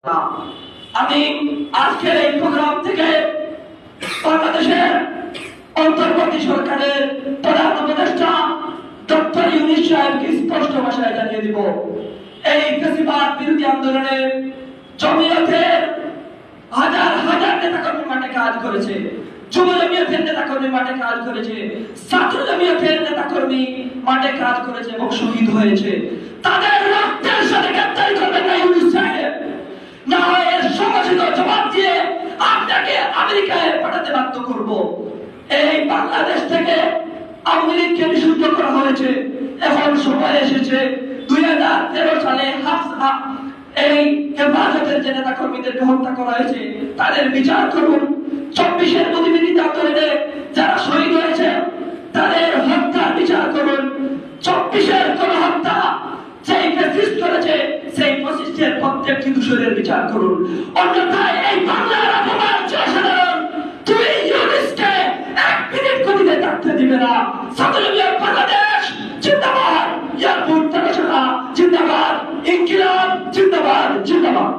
আমি আজকের এই প্রোগ্রাম থেকে বাংলাদেশের অন্তর্বর্তী সরকারের প্রধান উপদেষ্টা ডক্টর ইউনূস সাহেবকে স্পষ্ট ভাষায় জানিয়ে দিব, এই ফ্যাসিবাদ বিরোধী আন্দোলনে জমিয়তের হাজার হাজার নেতাকর্মী মাঠে কাজ করেছে, যুব জমিয়তের নেতাকর্মী মাঠে কাজ করেছে, ছাত্র জমিয়তের নেতাকর্মী মাঠে কাজ করেছে এবং শহীদ হয়েছে। তাদের রক্তের সাথে গ্রেফতারি করবেন না ইউনূস সাহেব, না হয় এর সমঝোতা জবাব দিয়ে আপনাকে আমেরিকায় পাঠাতে বাধ্য করব। এই বাংলাদেশ থেকে আওয়ামী লীগকে নিষিদ্ধ করা হয়েছে, এখন সময় এসেছে 2013 সালে এই হেফাজতের যে নেতা কর্মীদেরকে হত্যা করা হয়েছে তাদের বিচার করুন। 24-এর প্রতিনিধিত্ব আন্দোলনে যারা শহীদ হয়েছে তাদের হত্যার বিচার করুন। 24-এর কোন হত্যা যেই ফ্যাসিস্ট করেছে সেই ফ্যাসিস্টের প্রত্যেকটি দোষীর বিচার করুন, অন্যথায় এই বাংলার অপমান সাধারণ তুই ইউনূসকে 1 মিনিট গতিতে থাকতে দিবে না। ছাত্রলীগের বাংলাদেশ জিন্দাবাদ, এয়ারপোর্ট জিন্দাবাদ, ইনকিলাব জিন্দাবাদ, জিন্দাবাদ।